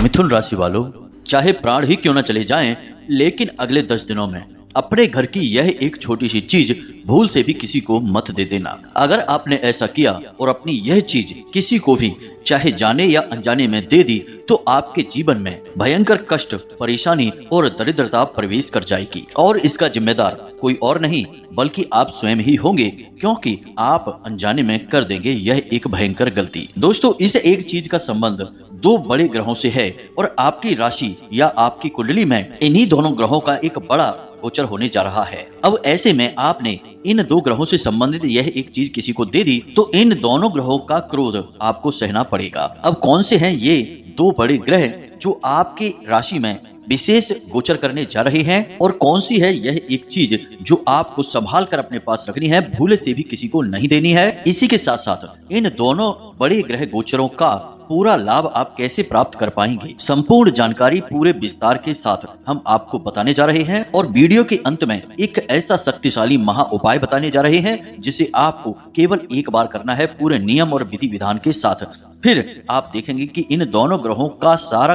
मिथुन राशि वालों, चाहे प्राण ही क्यों न चले जाएं, लेकिन अगले 10 दिनों में अपने घर की यह एक छोटी सी चीज भूल से भी किसी को मत दे देना। अगर आपने ऐसा किया और अपनी यह चीज किसी को भी चाहे जाने या अनजाने में दे दी तो आपके जीवन में भयंकर कष्ट, परेशानी और दरिद्रता प्रवेश कर जाएगी। और इसका जिम्मेदार कोई और नहीं बल्कि आप स्वयं ही होंगे, क्योंकि आप अनजाने में कर देंगे यह एक भयंकर गलती। दोस्तों, इस एक चीज का संबंध दो बड़े ग्रहों से है और आपकी राशि या आपकी कुंडली में इन्हीं दोनों ग्रहों का एक बड़ा गोचर होने जा रहा है। अब ऐसे में आपने इन दो ग्रहों से संबंधित यह एक चीज किसी को दे दी तो इन दोनों ग्रहों का क्रोध आपको सहना पड़ेगा। अब कौन से हैं ये दो बड़े ग्रह जो आपकी राशि में विशेष गोचर करने जा रहे हैं और कौन सी है यह एक चीज जो आपको संभाल कर अपने पास रखनी है, भूले से भी किसी को नहीं देनी है। इसी के साथ साथ इन दोनों बड़े ग्रह गोचरों का पूरा लाभ आप कैसे प्राप्त कर पाएंगे, संपूर्ण जानकारी पूरे विस्तार के साथ हम आपको बताने जा रहे हैं। और वीडियो के अंत में एक ऐसा शक्तिशाली महा उपाय बताने जा रहे हैं जिसे आपको केवल एक बार करना है पूरे नियम और विधि विधान के साथ। फिर आप देखेंगे कि इन दोनों ग्रहों का सारा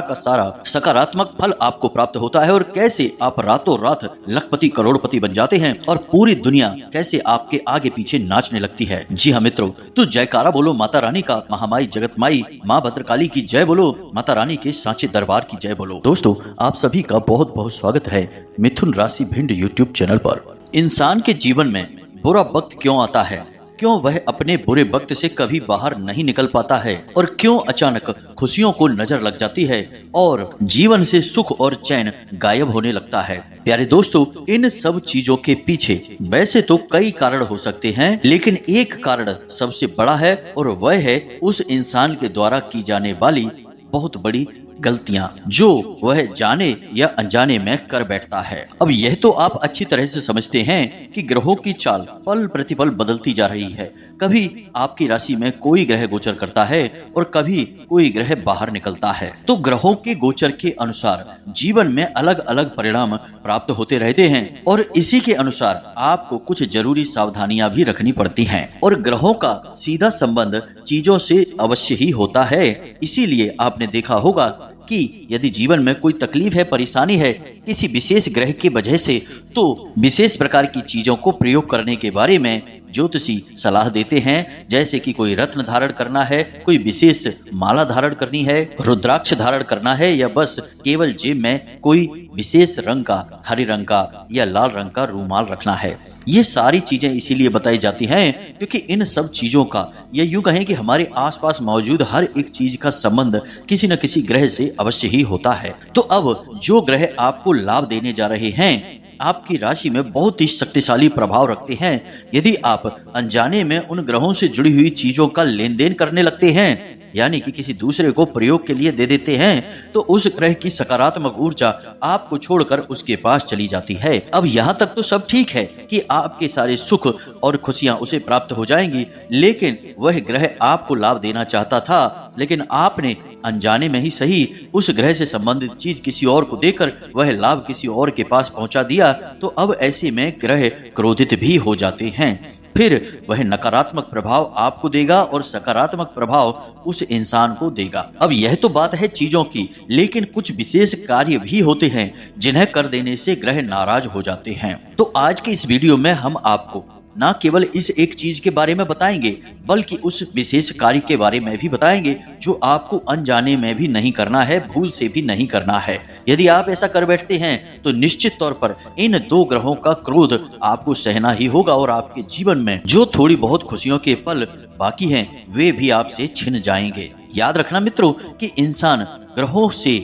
सकारात्मक फल आपको प्राप्त होता है और कैसे आप रातों रात लखपति करोड़पति बन जाते हैं और पूरी दुनिया कैसे आपके आगे पीछे नाचने लगती है। जी हाँ मित्रों, तो जयकारा बोलो माता रानी का, महामाई जगत माई माँ भद्रकाली की जय बोलो, माता रानी के सांचे दरबार की जय बोलो। दोस्तों, आप सभी का बहुत बहुत स्वागत है मिथुन राशि भिंड यूट्यूब चैनल पर। इंसान के जीवन में बुरा वक्त क्यों आता है, क्यों वह अपने बुरे वक्त से कभी बाहर नहीं निकल पाता है और क्यों अचानक खुशियों को नजर लग जाती है और जीवन से सुख और चैन गायब होने लगता है। प्यारे दोस्तों, इन सब चीजों के पीछे वैसे तो कई कारण हो सकते हैं, लेकिन एक कारण सबसे बड़ा है और वह है उस इंसान के द्वारा की जाने वाली बहुत बड़ी गलतियां जो वह जाने या अनजाने में कर बैठता है। अब यह तो आप अच्छी तरह से समझते हैं कि ग्रहों की चाल पल प्रतिपल बदलती जा रही है। कभी आपकी राशि में कोई ग्रह गोचर करता है और कभी कोई ग्रह बाहर निकलता है। तो ग्रहों के गोचर के अनुसार जीवन में अलग अलग परिणाम प्राप्त होते रहते हैं और इसी के अनुसार आपको कुछ जरूरी सावधानियां भी रखनी पड़ती हैं। और ग्रहों का सीधा संबंध चीजों से अवश्य ही होता है। इसीलिए आपने देखा होगा कि यदि जीवन में कोई तकलीफ है, परेशानी है किसी विशेष ग्रह की वजह से, तो विशेष प्रकार की चीजों को प्रयोग करने के बारे में ज्योतिषी सलाह देते हैं। जैसे कि कोई रत्न धारण करना है, कोई विशेष माला धारण करनी है, रुद्राक्ष धारण करना है या बस केवल जेब में कोई विशेष रंग का, हरे रंग का या लाल रंग का रूमाल रखना है। ये सारी चीजें इसीलिए बताई जाती हैं क्योंकि इन सब चीजों का, या यूं कहें कि हमारे आसपास मौजूद हर एक चीज का संबंध किसी न किसी ग्रह से अवश्य ही होता है। तो अब जो ग्रह आपको लाभ देने जा रहे हैं आपकी राशि में बहुत ही शक्तिशाली प्रभाव रखते हैं। यदि आप अनजाने में उन ग्रहों से जुड़ी हुई चीजों का लेन देन करने लगते हैं, यानी कि किसी दूसरे को प्रयोग के लिए दे देते हैं, तो उस ग्रह की सकारात्मक ऊर्जा आपको छोड़कर उसके पास चली जाती है। अब यहाँ तक तो सब ठीक है कि आपके सारे सुख और खुशियां उसे प्राप्त हो जाएंगी, लेकिन वह ग्रह आपको लाभ देना चाहता था, लेकिन आपने अनजाने में ही सही उस ग्रह से संबंधित चीज किसी और को देकर वह लाभ किसी और के पास पहुंचा दिया। तो अब ऐसे में ग्रह क्रोधित भी हो जाते हैं। फिर वह नकारात्मक प्रभाव आपको देगा और सकारात्मक प्रभाव उस इंसान को देगा। अब यह तो बात है चीजों की, लेकिन कुछ विशेष कार्य भी होते हैं जिन्हें कर देने से ग्रह नाराज हो जाते हैं। तो आज के इस वीडियो में हम आपको न केवल इस एक चीज के बारे में बताएंगे बल्कि उस विशेष कार्य के बारे में भी बताएंगे जो आपको अनजाने में भी नहीं करना है, भूल से भी नहीं करना है। यदि आप ऐसा कर बैठते हैं तो निश्चित तौर पर इन दो ग्रहों का क्रोध आपको सहना ही होगा और आपके जीवन में जो थोड़ी बहुत खुशियों के पल बाकी हैं वे भी आपसे छिन जाएंगे। याद रखना मित्रों कि इंसान ग्रहों से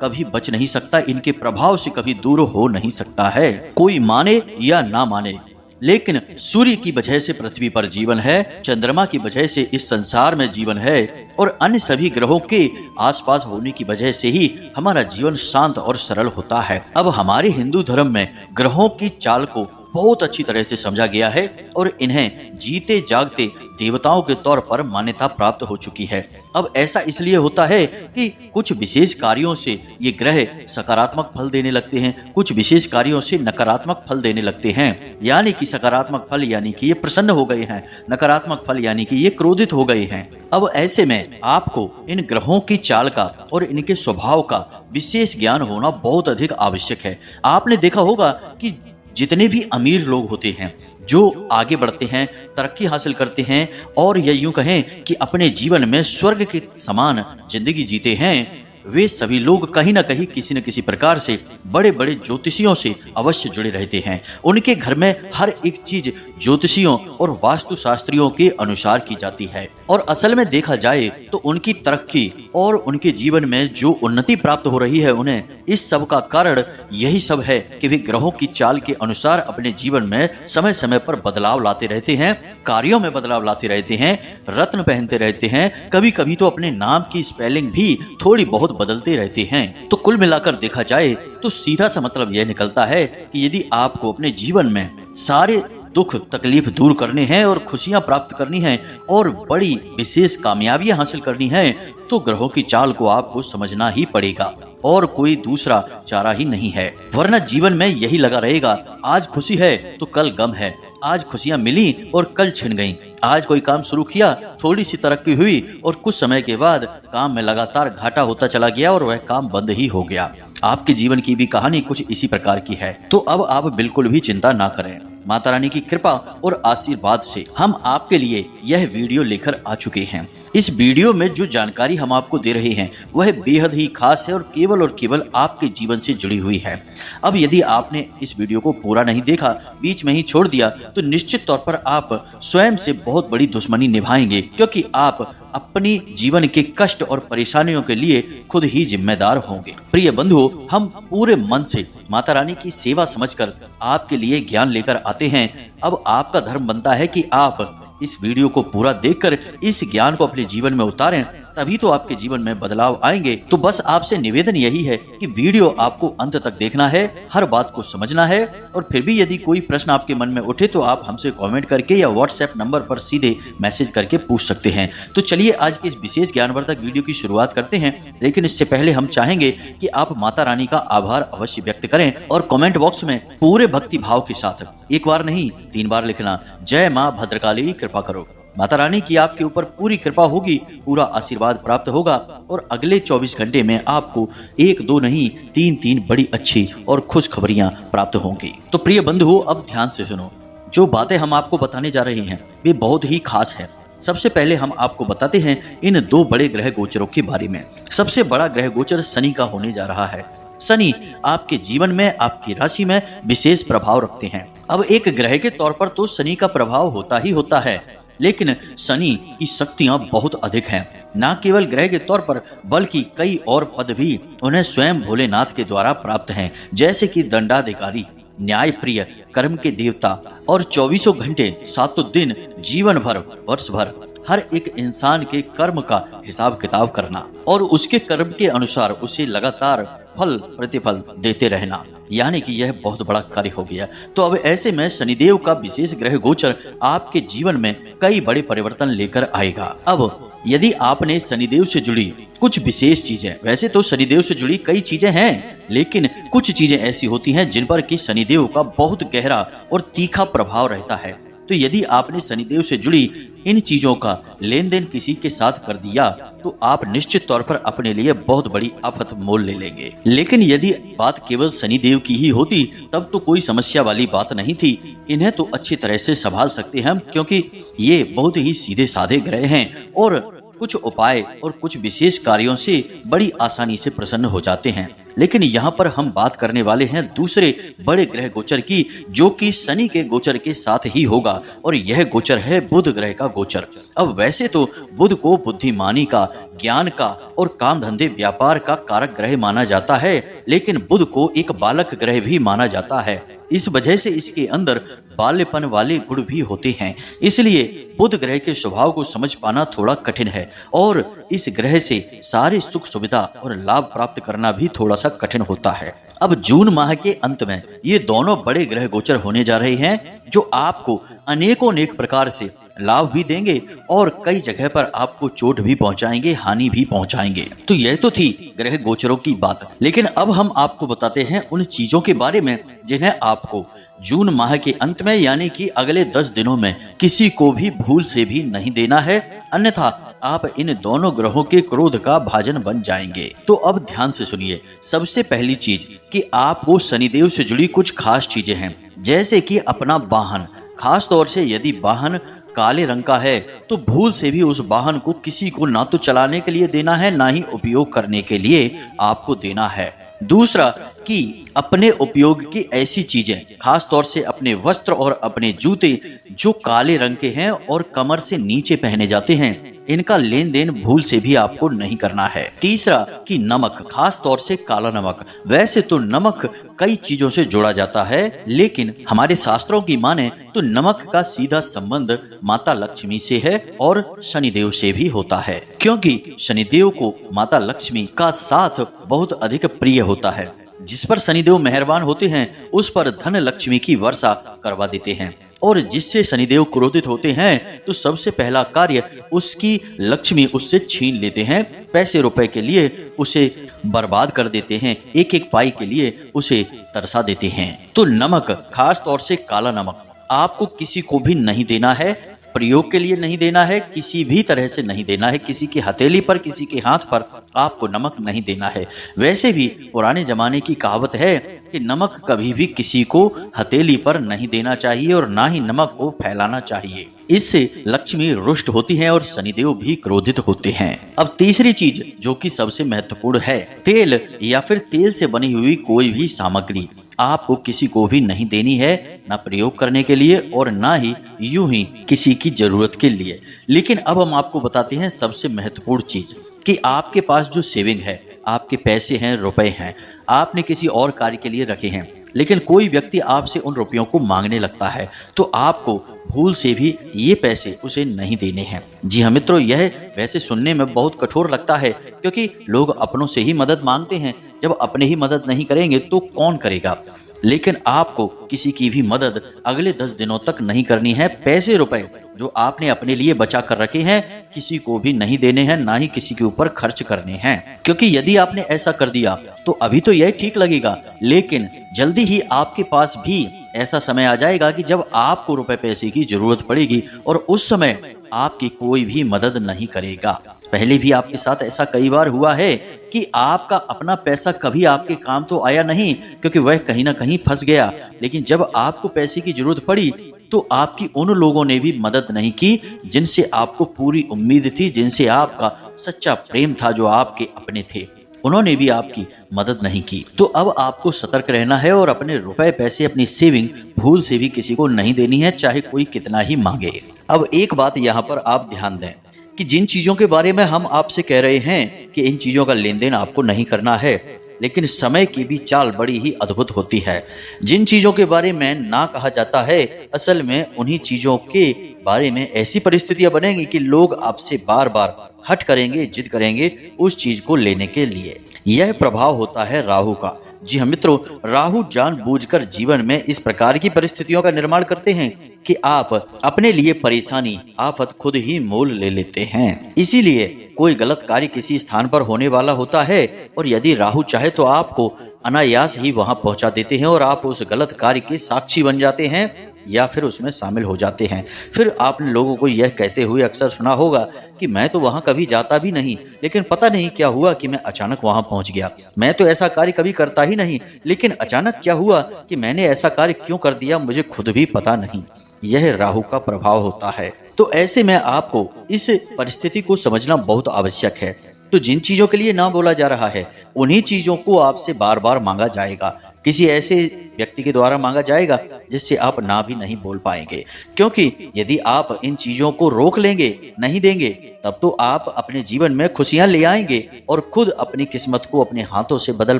कभी बच नहीं सकता, इनके प्रभाव से कभी दूर हो नहीं सकता है। कोई माने या ना माने, लेकिन सूर्य की वजह से पृथ्वी पर जीवन है, चंद्रमा की वजह से इस संसार में जीवन है और अन्य सभी ग्रहों के आसपास होने की वजह से ही हमारा जीवन शांत और सरल होता है। अब हमारे हिंदू धर्म में ग्रहों की चाल को बहुत अच्छी तरह से समझा गया है और इन्हें जीते जागते देवताओं के तौर पर मान्यता प्राप्त हो चुकी है। अब ऐसा इसलिए होता है कि कुछ विशेष कार्यों से ये ग्रह सकारात्मक फल देने लगते हैं, कुछ विशेष कार्यों से नकारात्मक फल देने लगते हैं। यानी कि सकारात्मक फल यानी कि ये प्रसन्न हो गए हैं, नकारात्मक फल यानी कि ये क्रोधित हो गए हैं। अब ऐसे में आपको इन ग्रहों की चाल का और इनके स्वभाव का विशेष ज्ञान होना बहुत अधिक आवश्यक है। आपने देखा होगा कि जितने भी अमीर लोग होते हैं, जो आगे बढ़ते हैं, तरक्की हासिल करते हैं और या यूं कहें कि अपने जीवन में स्वर्ग के समान जिंदगी जीते हैं, वे सभी लोग कहीं ना कहीं किसी न किसी प्रकार से बड़े बड़े ज्योतिषियों से अवश्य जुड़े रहते हैं। उनके घर में हर एक चीज ज्योतिषियों और वास्तुशास्त्रियों के अनुसार की जाती है और असल में देखा जाए तो उनकी तरक्की और उनके जीवन में जो उन्नति प्राप्त हो रही है उन्हें, इस सब का कारण यही सब है कि वे ग्रहों की चाल के अनुसार अपने जीवन में समय समय पर बदलाव लाते रहते हैं, कार्यों में बदलाव लाते रहते हैं, रत्न पहनते रहते हैं, कभी कभी तो अपने नाम की स्पेलिंग भी थोड़ी बहुत बदलते रहते हैं। तो कुल मिलाकर देखा जाए तो सीधा सा मतलब यह निकलता है कि यदि आपको अपने जीवन में सारे दुख तकलीफ दूर करने हैं और खुशियां प्राप्त करनी है और बड़ी विशेष कामयाबियां हासिल करनी है, तो ग्रहों की चाल को आपको समझना ही पड़ेगा और कोई दूसरा चारा ही नहीं है। वरना जीवन में यही लगा रहेगा, आज खुशी है तो कल गम है, आज खुशियां मिली और कल छिन गईं। आज कोई काम शुरू किया, थोड़ी सी तरक्की हुई और कुछ समय के बाद काम में लगातार घाटा होता चला गया और वह काम बंद ही हो गया। आपके जीवन की भी कहानी कुछ इसी प्रकार की है। तो अब आप बिल्कुल भी चिंता ना करें। माता रानी की कृपा और आशीर्वाद से हम आपके लिए यह वीडियो लेकर आ चुके हैं। इस वीडियो में जो जानकारी हम आपको दे रहे हैं वह बेहद ही खास है और केवल आपके जीवन से जुड़ी हुई है। अब यदि आपने इस वीडियो को पूरा नहीं देखा, बीच में ही छोड़ दिया, तो निश्चित तौर पर आप स्वयं से बहुत बड़ी दुश्मनी निभाएंगे, क्योंकि आप अपनी जीवन के कष्ट और परेशानियों के लिए खुद ही जिम्मेदार होंगे। प्रिय बंधु, हम पूरे मन से माता रानी की सेवा समझकर आपके लिए ज्ञान लेकर आते हैं। अब आपका धर्म बनता है कि आप इस वीडियो को पूरा देखकर इस ज्ञान को अपने जीवन में उतारें, तभी तो आपके जीवन में बदलाव आएंगे। तो बस आपसे निवेदन यही है कि वीडियो आपको अंत तक देखना है, हर बात को समझना है और फिर भी यदि कोई प्रश्न आपके मन में उठे तो आप हमसे कमेंट करके या व्हाट्सएप नंबर पर सीधे मैसेज करके पूछ सकते हैं। तो चलिए आज के इस विशेष ज्ञानवर्धक वीडियो की शुरुआत करते हैं, लेकिन इससे पहले हम चाहेंगे कि आप माता रानी का आभार अवश्य व्यक्त करें और कमेंट बॉक्स में पूरे भक्ति भाव के साथ एक बार नहीं 3 बार लिखना, जय माँ भद्रकाली कृपा करो। माता रानी की आपके ऊपर पूरी कृपा होगी, पूरा आशीर्वाद प्राप्त होगा और अगले 24 घंटे में आपको 1 2 नहीं 3 बड़ी अच्छी और खुश खबरियां प्राप्त होंगी। तो प्रिय बंधुओं, अब ध्यान से सुनो। जो बातें हम आपको बताने जा रहे हैं वे बहुत ही खास है। सबसे पहले हम आपको बताते हैं इन 2 बड़े ग्रह गोचरों के बारे में। सबसे बड़ा ग्रह गोचर शनि का होने जा रहा है। शनि आपके जीवन में, आपकी राशि में विशेष प्रभाव रखते हैं। अब एक ग्रह के तौर पर तो शनि का प्रभाव होता ही होता है, लेकिन शनि की शक्तियां बहुत अधिक हैं। न केवल ग्रह के तौर पर बल्कि कई और पद भी उन्हें स्वयं भोलेनाथ के द्वारा प्राप्त हैं, जैसे कि दंडाधिकारी, न्याय प्रिय, कर्म के देवता और 24 घंटे 7 दिन जीवन भर वर्ष भर हर एक इंसान के कर्म का हिसाब किताब करना और उसके कर्म के अनुसार उसे लगातार फल प्रतिफल देते रहना, यानी कि यह बहुत बड़ा कार्य हो गया। तो अब ऐसे में शनिदेव का विशेष ग्रह गोचर आपके जीवन में कई बड़े परिवर्तन लेकर आएगा। अब यदि आपने शनिदेव से जुड़ी कुछ विशेष चीजें, वैसे तो शनिदेव से जुड़ी कई चीजें हैं, लेकिन कुछ चीजें ऐसी होती हैं जिन पर कि शनिदेव का बहुत गहरा और तीखा प्रभाव रहता है। तो यदि आपने शनिदेव से जुड़ी इन चीजों का लेन देन किसी के साथ कर दिया तो आप निश्चित तौर पर अपने लिए बहुत बड़ी आफत मोल ले लेंगे। लेकिन यदि बात केवल शनिदेव की ही होती तब तो कोई समस्या वाली बात नहीं थी। इन्हें तो अच्छी तरह से संभाल सकते हैं हम, क्योंकि ये बहुत ही सीधे साधे ग्रह हैं और कुछ उपाय और कुछ विशेष कार्यों से बड़ी आसानी से प्रसन्न हो जाते हैं। लेकिन यहाँ पर हम बात करने वाले हैं दूसरे बड़े ग्रह गोचर की, जो कि शनि के गोचर के साथ ही होगा और यह गोचर है बुध ग्रह का गोचर। अब वैसे तो बुध को बुद्धिमानी का, ज्ञान का और काम धंधे व्यापार का कारक ग्रह माना जाता है, लेकिन बुध को एक बालक ग्रह भी माना जाता है। इस वजह से इसके अंदर बाल्यपन वाले गुण भी होते हैं। इसलिए बुध ग्रह के स्वभाव को समझ पाना थोड़ा कठिन है और इस ग्रह से सारी सुख सुविधा और लाभ प्राप्त करना भी थोड़ा सा कठिन होता है। अब जून माह के अंत में ये दोनों बड़े ग्रह गोचर होने जा रहे हैं जो आपको अनेकों अनेक प्रकार से लाभ भी देंगे और कई जगह पर आपको चोट भी पहुंचाएंगे, हानि भी पहुंचाएंगे। तो यह तो थी ग्रह गोचरों की बात, लेकिन अब हम आपको बताते हैं उन चीजों के बारे में जिन्हें आपको जून माह के अंत में यानी कि अगले 10 दिनों में किसी को भी भूल से भी नहीं देना है, अन्यथा आप इन दोनों ग्रहों के क्रोध का भाजन बन जाएंगे। तो अब ध्यान से सुनिए। सबसे पहली चीज कि आपको शनिदेव से जुड़ी कुछ खास चीजें हैं, जैसे कि अपना वाहन, खास तौर से यदि वाहन काले रंग का है तो भूल से भी उस वाहन को किसी को ना तो चलाने के लिए देना है, ना ही उपयोग करने के लिए आपको देना है। दूसरा कि अपने उपयोग की ऐसी चीजें, खास तौर से अपने वस्त्र और अपने जूते जो काले रंग के हैं और कमर से नीचे पहने जाते हैं, इनका लेन देन भूल से भी आपको नहीं करना है। तीसरा कि नमक, खास तौर से काला नमक। वैसे तो नमक कई चीजों से जोड़ा जाता है, लेकिन हमारे शास्त्रों की माने तो नमक का सीधा संबंध माता लक्ष्मी से है और शनिदेव से भी होता है, क्योंकि शनिदेव को माता लक्ष्मी का साथ बहुत अधिक प्रिय होता है। जिस पर शनिदेव मेहरबान होते हैं उस पर धन लक्ष्मी की वर्षा करवा देते हैं, और जिससे शनिदेव क्रोधित होते हैं तो सबसे पहला कार्य उसकी लक्ष्मी उससे छीन लेते हैं, पैसे रुपए के लिए उसे बर्बाद कर देते हैं, एक एक पाई के लिए उसे तरसा देते हैं। तो नमक, खास तौर से काला नमक, आपको किसी को भी नहीं देना है, प्रयोग के लिए नहीं देना है, किसी भी तरह से नहीं देना है। किसी की हथेली पर, किसी के हाथ पर आपको नमक नहीं देना है। वैसे भी पुराने जमाने की कहावत है कि नमक कभी भी किसी को हथेली पर नहीं देना चाहिए और ना ही नमक को फैलाना चाहिए। इससे लक्ष्मी रुष्ट होती है और शनिदेव भी क्रोधित होते हैं। अब तीसरी चीज जो कि सबसे महत्वपूर्ण है, तेल या फिर तेल से बनी हुई कोई भी सामग्री आपको किसी को भी नहीं देनी है, ना प्रयोग करने के लिए और ना ही यूं ही किसी की जरूरत के लिए। लेकिन अब हम आपको बताते हैं सबसे महत्वपूर्ण चीज कि आपके पास जो सेविंग है, आपके पैसे हैं, रुपए हैं, आपने किसी और कार्य के लिए रखे हैं, लेकिन कोई व्यक्ति आपसे उन रुपयों को मांगने लगता है तो आपको भूल से भी ये पैसे उसे नहीं देने हैं। जी हाँ मित्रों, यह वैसे सुनने में बहुत कठोर लगता है क्योंकि लोग अपनों से ही मदद मांगते हैं, जब अपने ही मदद नहीं करेंगे तो कौन करेगा। लेकिन आपको किसी की भी मदद अगले 10 दिनों तक नहीं करनी है। पैसे रुपए जो आपने अपने लिए बचा कर रखे हैं किसी को भी नहीं देने हैं, ना ही किसी के ऊपर खर्च करने हैं, क्योंकि यदि आपने ऐसा कर दिया तो अभी तो यह ठीक लगेगा, लेकिन जल्दी ही आपके पास भी ऐसा समय आ जाएगा कि जब आपको रुपए पैसे की जरूरत पड़ेगी और उस समय आपकी कोई भी मदद नहीं करेगा। पहले भी आपके साथ ऐसा कई बार हुआ है कि आपका अपना पैसा कभी आपके काम तो आया नहीं क्योंकि वह कहीं ना कहीं फंस गया, लेकिन जब आपको पैसे की जरूरत पड़ी तो आपकी उन लोगों ने भी मदद नहीं की जिनसे आपको पूरी उम्मीद थी, जिनसे आपका सच्चा प्रेम था, जो आपके अपने थे, उन्होंने भी आपकी मदद नहीं की। तो अब आपको सतर्क रहना है और अपने रुपए पैसे, अपनी सेविंग भूल से भी किसी को नहीं देनी है, चाहे कोई कितना ही मांगे। अब एक बात यहाँ पर आप ध्यान दें कि जिन चीजों के बारे में हम आपसे कह रहे हैं कि इन चीजों का लेन देन आपको नहीं करना है, लेकिन समय की भी चाल बड़ी ही अद्भुत होती है। जिन चीजों के बारे में ना कहा जाता है, असल में उन्हीं चीजों के बारे में ऐसी परिस्थितियां बनेंगी कि लोग आपसे बार बार हट करेंगे, जिद करेंगे उस चीज को लेने के लिए। यह प्रभाव होता है राहु का। जी हाँ मित्रों, राहु जानबूझकर जीवन में इस प्रकार की परिस्थितियों का निर्माण करते हैं कि आप अपने लिए परेशानी, आफत खुद ही मोल ले लेते हैं। इसीलिए कोई गलत कार्य किसी स्थान पर होने वाला होता है और यदि राहु चाहे तो आपको अनायास ही वहां पहुंचा देते हैं और आप उस गलत कार्य के साक्षी बन जाते हैं या फिर उसमें शामिल हो जाते हैं। फिर आपने लोगों को यह कहते हुए अक्सर सुना होगा कि मैं तो वहां कभी जाता भी नहीं, लेकिन पता नहीं क्या हुआ कि मैं अचानक वहां पहुंच गया। मैं तो ऐसा कार्य कभी करता ही नहीं, लेकिन अचानक क्या हुआ कि मैंने ऐसा कार्य क्यों कर दिया मुझे खुद भी पता नहीं। यह राहु का प्रभाव होता है। तो ऐसे में आपको इस परिस्थिति को समझना बहुत आवश्यक है। तो जिन चीजों के लिए ना बोला जा रहा है उन्हीं चीजों को आपसे बार बार मांगा जाएगा, किसी ऐसे व्यक्ति के द्वारा मांगा जाएगा जिससे आप ना भी नहीं बोल पाएंगे, क्योंकि यदि आप इन चीजों को रोक लेंगे, नहीं देंगे, तब तो आप अपने जीवन में खुशियां ले आएंगे और खुद अपनी किस्मत को अपने हाथों से बदल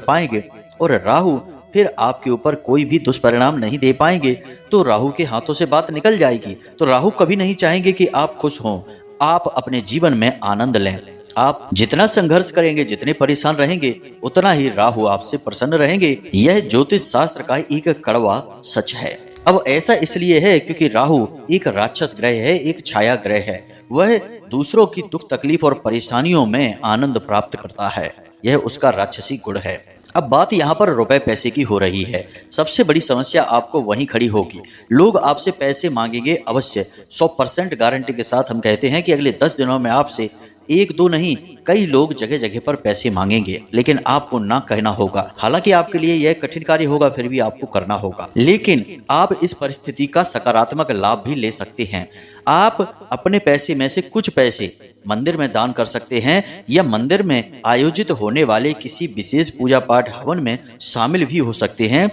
पाएंगे। और राहु फिर आपके ऊपर कोई भी दुष्परिणाम नहीं दे पाएंगे। तो राहु के हाथों से बात निकल जाएगी। तो राहु कभी नहीं चाहेंगे कि आप खुश हों, आप अपने जीवन में आनंद लें। आप जितना संघर्ष करेंगे, जितने परेशान रहेंगे, उतना ही राहु आपसे प्रसन्न रहेंगे। यह ज्योतिष शास्त्र का एक कड़वा सच है। अब ऐसा इसलिए है क्योंकि राहु एक राक्षस ग्रह है, एक छाया ग्रह है। वह दूसरों की दुख तकलीफ और परेशानियों में आनंद प्राप्त करता है। यह उसका राक्षसी गुण है। अब बात यहाँ पर रुपए पैसे की हो रही है। सबसे बड़ी समस्या आपको वहीं खड़ी होगी। लोग आपसे पैसे मांगेंगे अवश्य। 100% गारंटी के साथ हम कहते हैं कि अगले 10 दिनों में आपसे एक दो नहीं, कई लोग जगह जगह पर पैसे मांगेंगे, लेकिन आपको ना कहना होगा। हालांकि आपके लिए यह कठिन कार्य होगा, फिर भी आपको करना होगा। लेकिन आप इस परिस्थिति का सकारात्मक लाभ भी ले सकते हैं। आप अपने पैसे में से कुछ पैसे मंदिर में दान कर सकते हैं, या मंदिर में आयोजित होने वाले किसी विशेष पूजा पाठ हवन में शामिल भी हो सकते हैं।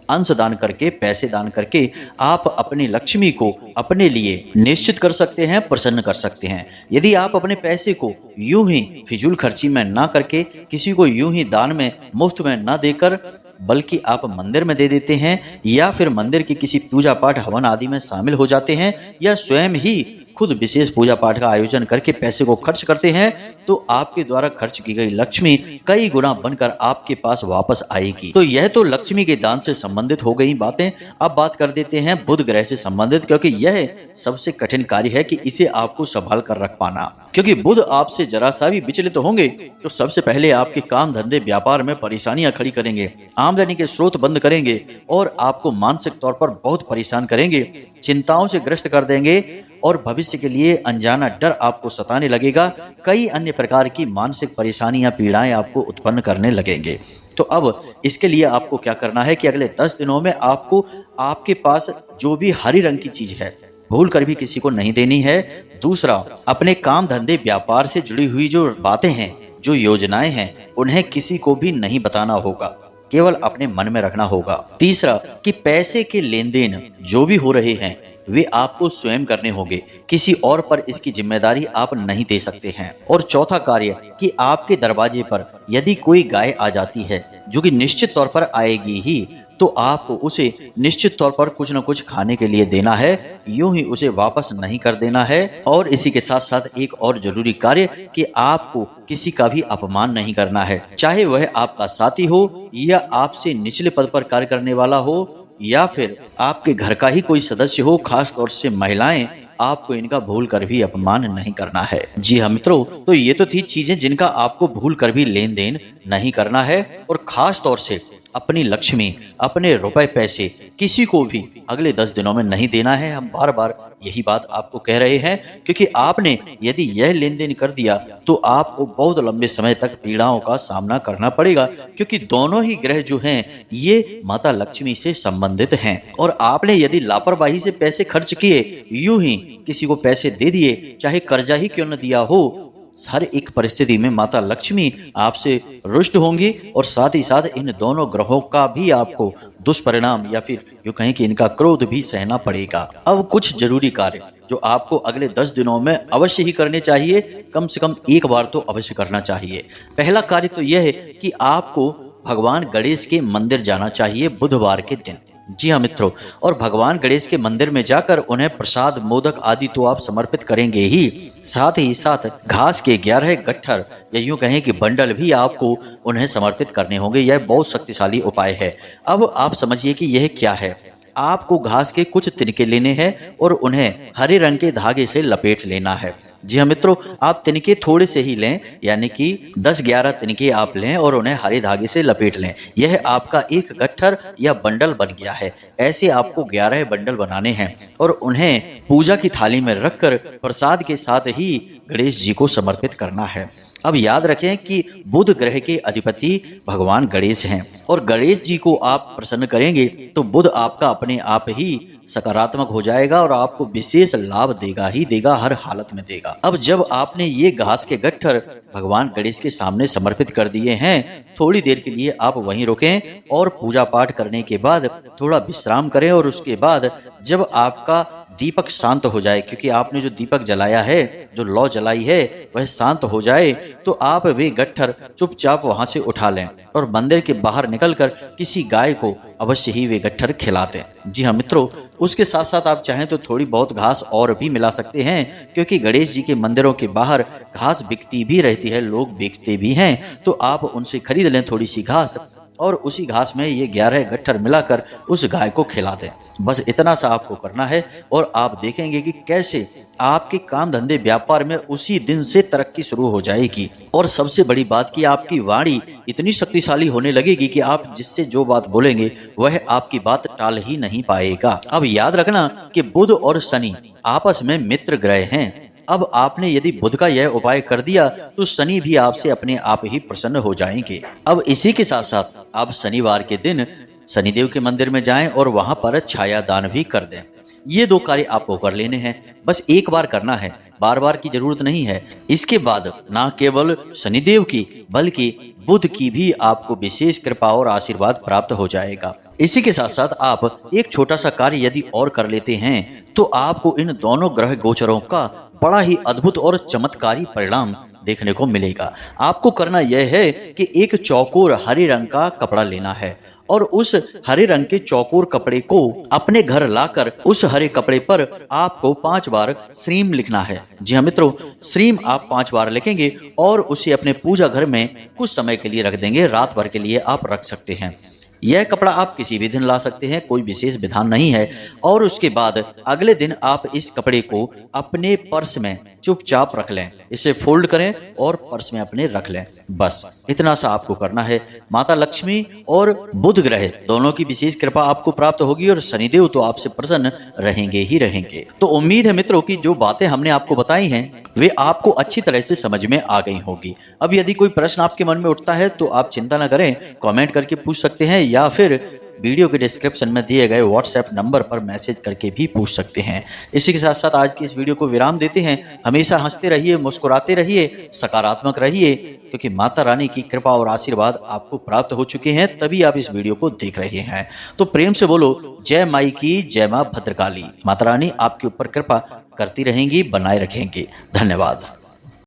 अंश दान करके, पैसे दान करके आप अपनी लक्ष्मी को अपने लिए निश्चित कर सकते हैं, प्रसन्न कर सकते हैं। यदि आप अपने पैसे को यूं ही फिजूल खर्ची में ना करके, किसी को यूं ही दान में मुफ्त में ना देकर, बल्कि आप मंदिर में दे देते हैं, या फिर मंदिर की किसी पूजा पाठ हवन आदि में शामिल हो जाते हैं, या स्वयं ही खुद विशेष पूजा पाठ का आयोजन करके पैसे को खर्च करते हैं, तो आपके द्वारा खर्च की गई लक्ष्मी कई गुना बनकर आपके पास वापस आएगी। तो यह तो लक्ष्मी के दान से संबंधित हो गई बातें। अब बात कर देते हैं बुध ग्रह से संबंधित, क्योंकि यह सबसे कठिन कार्य है कि इसे आपको संभाल कर रख पाना। क्योंकि बुध आपसे जरा सा भी विचलित होंगे तो सबसे पहले आपके काम धंधे व्यापार में परेशानियां खड़ी करेंगे, आमदनी के स्रोत बंद करेंगे और आपको मानसिक तौर पर बहुत परेशान करेंगे, चिंताओं से ग्रस्त कर देंगे और भविष्य के लिए अनजाना डर आपको सताने लगेगा। कई अन्य प्रकार की मानसिक परेशानियां, पीड़ाएं आपको उत्पन्न करने लगेंगे। तो अब इसके लिए आपको क्या करना है कि अगले 10 दिनों में आपको आपके पास जो भी हरी रंग की चीज है, भूल कर भी किसी को नहीं देनी है। दूसरा, अपने काम धंधे व्यापार से जुड़ी हुई जो बातें हैं, जो योजनाएं हैं, उन्हें किसी को भी नहीं बताना होगा, केवल अपने मन में रखना होगा। तीसरा, कि पैसे के लेन देन जो भी हो रहे हैं वे आपको स्वयं करने होंगे, किसी और पर इसकी जिम्मेदारी आप नहीं दे सकते हैं। और चौथा कार्य, कि आपके दरवाजे पर यदि कोई गाय आ जाती है, जो कि निश्चित तौर पर आएगी ही, तो आपको उसे निश्चित तौर पर कुछ न कुछ खाने के लिए देना है, यूं ही उसे वापस नहीं कर देना है। और इसी के साथ साथ एक और जरूरी कार्य, कि आपको किसी का भी अपमान नहीं करना है, चाहे वह आपका साथी हो, या आपसे निचले पद पर कार्य करने वाला हो, या फिर आपके घर का ही कोई सदस्य हो। खास तौर से महिलाएं, आपको इनका भूल कर भी अपमान नहीं करना है। जी हाँ मित्रों, तो ये तो थी चीजें जिनका आपको भूल कर भी लेन देन नहीं करना है। और खास तौर से अपनी लक्ष्मी, अपने रुपए पैसे किसी को भी अगले 10 दिनों में नहीं देना है। हम बार बार यही बात आपको कह रहे हैं, क्योंकि आपने यदि यह लेन देन कर दिया तो आपको बहुत लंबे समय तक पीड़ाओं का सामना करना पड़ेगा, क्योंकि दोनों ही ग्रह जो हैं ये माता लक्ष्मी से संबंधित हैं। और आपने यदि लापरवाही से पैसे खर्च किए, यूं ही किसी को पैसे दे दिए, चाहे कर्जा ही क्यों न दिया हो, हर एक परिस्थिति में माता लक्ष्मी आपसे रुष्ट होंगी। और साथ ही साथ इन दोनों ग्रहों का भी आपको दुष्परिणाम, या फिर यूं कहें कि इनका क्रोध भी सहना पड़ेगा। अब कुछ जरूरी कार्य जो आपको अगले 10 दिनों में अवश्य ही करने चाहिए, कम से कम एक बार तो अवश्य करना चाहिए। पहला कार्य तो यह है कि आपको भगवान गणेश के मंदिर जाना चाहिए बुधवार के दिन। जी हाँ मित्रों, और भगवान गणेश के मंदिर में जाकर उन्हें प्रसाद, मोदक आदि तो आप समर्पित करेंगे ही साथ घास के 11 गट्ठर, या यूं कहें कि बंडल भी आपको उन्हें समर्पित करने होंगे। यह बहुत शक्तिशाली उपाय है। अब आप समझिए कि यह क्या है। आपको घास के कुछ तिनके लेने हैं और उन्हें हरे रंग के धागे से लपेट लेना है। जी हाँ मित्रों, आप तिनके थोड़े से ही लें, यानी कि 10-11 तिनके आप लें और उन्हें हरे धागे से लपेट लें। यह आपका एक गट्ठर या बंडल बन गया है। ऐसे आपको 11 बंडल बनाने हैं और उन्हें पूजा की थाली में रखकर प्रसाद के साथ ही गणेश जी को समर्पित करना है। अब याद रखें कि बुध ग्रह के अधिपति भगवान गणेश हैं, और गणेश जी को आप प्रसन्न करेंगे तो बुध आपका अपने आप ही सकारात्मक हो जाएगा और आपको विशेष लाभ देगा ही देगा, हर हालत में देगा। अब जब आपने ये घास के गट्ठर भगवान गणेश के सामने समर्पित कर दिए हैं, थोड़ी देर के लिए आप वहीं रुकें और पूजा पाठ करने के बाद थोड़ा विश्राम करें। और उसके बाद जब आपका दीपक शांत हो जाए, क्योंकि आपने जो दीपक जलाया है, जो लौ जलाई है, वह शांत हो जाए, तो आप वे गट्ठर चुपचाप वहां से उठा लें और मंदिर के बाहर निकलकर किसी गाय को अवश्य ही वे गट्ठर खिला दें। जी हाँ मित्रों, उसके साथ साथ आप चाहें तो थोड़ी बहुत घास और भी मिला सकते हैं, क्योंकि गणेश जी के मंदिरों के बाहर घास बिकती भी रहती है, लोग बेचते भी हैं, तो आप उनसे खरीद लें थोड़ी सी घास और उसी घास में ये 11 गट्ठर मिलाकर उस गाय को खिला दें। बस इतना सा आपको करना है और आप देखेंगे कि कैसे आपके काम धंधे व्यापार में उसी दिन से तरक्की शुरू हो जाएगी। और सबसे बड़ी बात कि आपकी वाणी इतनी शक्तिशाली होने लगेगी कि आप जिससे जो बात बोलेंगे वह आपकी बात टाल ही नहीं पाएगा। अब याद रखना कि बुध और शनि आपस में मित्र ग्रह हैं। अब आपने यदि बुध का यह उपाय कर दिया तो शनि भी आपसे अपने आप ही प्रसन्न हो जाएंगे। अब इसी के साथ साथ आप शनिवार के दिन शनिदेव के मंदिर में जाएं और वहां पर छाया दान भी कर दें। ये 2 कार्य आपको कर लेने हैं, बस एक बार करना है, बार बार की जरूरत नहीं है। इसके बाद ना केवल शनिदेव की बल्कि बुध की भी आपको विशेष कृपा और आशीर्वाद प्राप्त हो जाएगा। इसी के साथ साथ आप एक छोटा सा कार्य यदि और कर लेते हैं तो आपको इन दोनों ग्रह गोचरों का बड़ा ही अद्भुत और चमत्कारी परिणाम देखने को मिलेगा। आपको करना यह है कि एक चौकोर हरे रंग का कपड़ा लेना है और उस हरे रंग के चौकोर कपड़े को अपने घर लाकर उस हरे कपड़े पर आपको 5 बार श्रीम लिखना है। जी हाँ मित्रों, श्रीम आप 5 बार लिखेंगे और उसे अपने पूजा घर में कुछ समय के लिए रख देंगे, रात भर के लिए आप रख सकते हैं। यह कपड़ा आप किसी भी दिन ला सकते हैं, कोई विशेष विधान नहीं है। और उसके बाद अगले दिन आप इस कपड़े को अपने पर्स में चुपचाप रख लें, इसे फोल्ड करें और पर्स में अपने रख लें। बस इतना सा आपको करना है। माता लक्ष्मी और बुध ग्रह दोनों की विशेष कृपा आपको प्राप्त होगी और शनिदेव तो आपसे प्रसन्न रहेंगे ही रहेंगे। तो उम्मीद है मित्रों की जो बातें हमने आपको बताई हैं वे आपको अच्छी तरह से समझ में आ गई होगी। अब यदि कोई प्रश्न आपके मन में उठता है तो आप चिंता न करें, कमेंट करके पूछ सकते हैं या फिर वीडियो के डिस्क्रिप्शन में दिए गए व्हाट्सएप नंबर पर मैसेज करके भी पूछ सकते हैं। इसी के साथ साथ आज की इस वीडियो को विराम देते हैं। हमेशा हंसते रहिए, मुस्कुराते रहिए, सकारात्मक रहिए, क्योंकि माता रानी की कृपा और आशीर्वाद आपको प्राप्त हो चुके हैं, तभी आप इस वीडियो को देख रहे हैं। तो प्रेम से बोलो जय माई की, जय माँ भद्रकाली। माता रानी आपके ऊपर कृपा करती रहेंगी, बनाए रखेंगी। धन्यवाद।